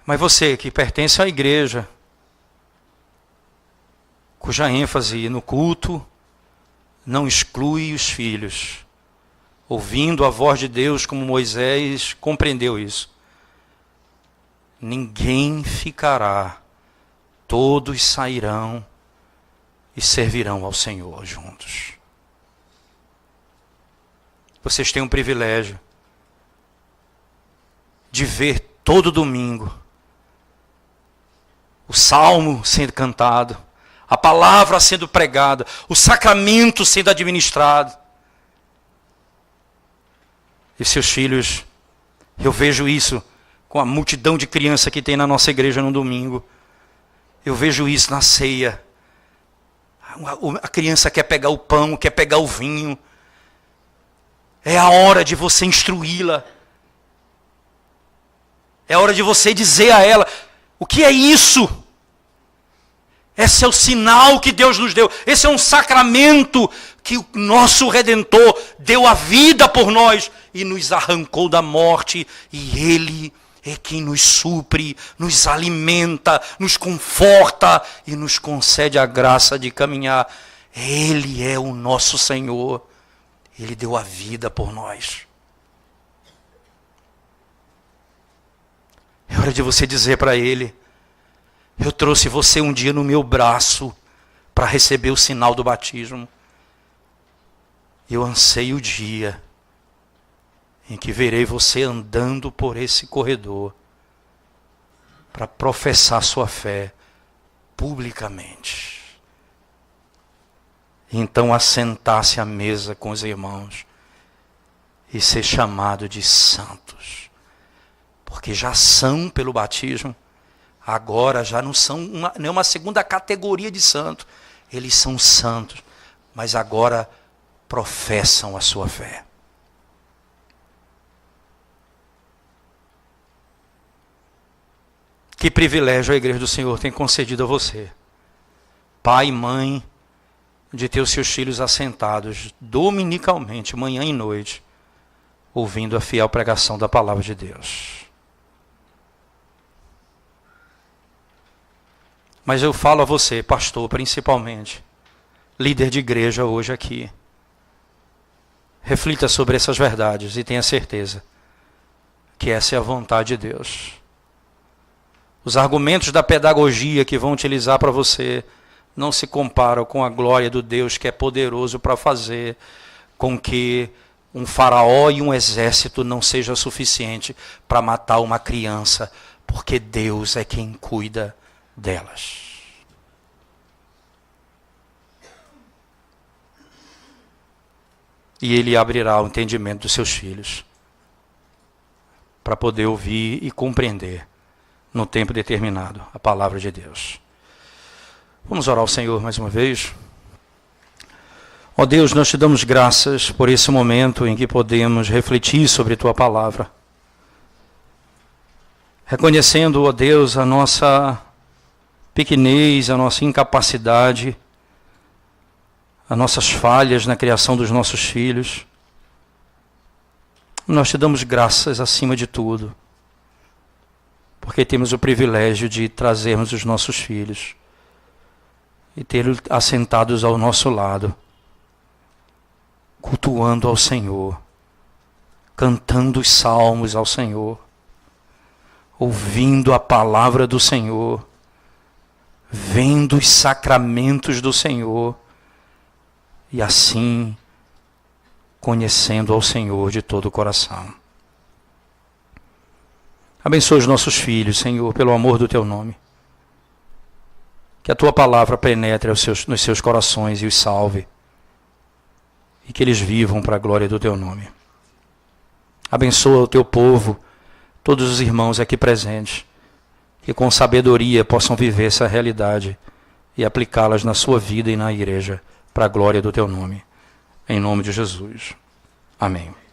Mas você que pertence à igreja, cuja ênfase no culto não exclui os filhos, ouvindo a voz de Deus como Moisés compreendeu isso. Ninguém ficará, todos sairão e servirão ao Senhor juntos. Vocês têm um privilégio de ver todo domingo o salmo sendo cantado, a palavra sendo pregada, o sacramento sendo administrado. E seus filhos, eu vejo isso com a multidão de crianças que tem na nossa igreja no domingo. Eu vejo isso na ceia. A criança quer pegar o pão, quer pegar o vinho. É a hora de você instruí-la. É a hora de você dizer a ela, o que é isso? Esse é o sinal que Deus nos deu. Esse é um sacramento que o nosso Redentor deu a vida por nós e nos arrancou da morte. E Ele é quem nos supre, nos alimenta, nos conforta e nos concede a graça de caminhar. Ele é o nosso Senhor. Ele deu a vida por nós. É hora de você dizer para Ele, eu trouxe você um dia no meu braço para receber o sinal do batismo. Eu anseio o dia em que verei você andando por esse corredor para professar sua fé publicamente. Então assentar-se à mesa com os irmãos e ser chamado de santos. Porque já são pelo batismo, agora já não são nenhuma segunda categoria de santo. Eles são santos, mas agora professam a sua fé. Que privilégio a igreja do Senhor tem concedido a você, pai e mãe, de ter os seus filhos assentados dominicalmente, manhã e noite, ouvindo a fiel pregação da palavra de Deus. Mas eu falo a você, pastor, principalmente, líder de igreja hoje aqui, reflita sobre essas verdades e tenha certeza que essa é a vontade de Deus. Os argumentos da pedagogia que vão utilizar para você não se comparam com a glória do Deus que é poderoso para fazer com que um faraó e um exército não seja suficiente para matar uma criança, porque Deus é quem cuida delas. e Ele abrirá o entendimento dos seus filhos para poder ouvir e compreender no tempo determinado a palavra de Deus. Vamos orar ao Senhor mais uma vez. Ó Deus, nós te damos graças por esse momento em que podemos refletir sobre tua palavra, reconhecendo, ó Deus, a nossa pequenez, a nossa incapacidade, as nossas falhas na criação dos nossos filhos. Nós te damos graças acima de tudo, porque temos o privilégio de trazermos os nossos filhos e tê-los assentados ao nosso lado, cultuando ao Senhor, cantando os salmos ao Senhor, ouvindo a palavra do Senhor, vendo os sacramentos do Senhor e assim conhecendo ao Senhor de todo o coração. Abençoa os nossos filhos, Senhor, pelo amor do teu nome. Que a tua palavra penetre nos seus corações e os salve, e que eles vivam para a glória do teu nome. Abençoa o teu povo, todos os irmãos aqui presentes, que com sabedoria possam viver essa realidade e aplicá-las na sua vida e na igreja, para a glória do teu nome. Em nome de Jesus. Amém.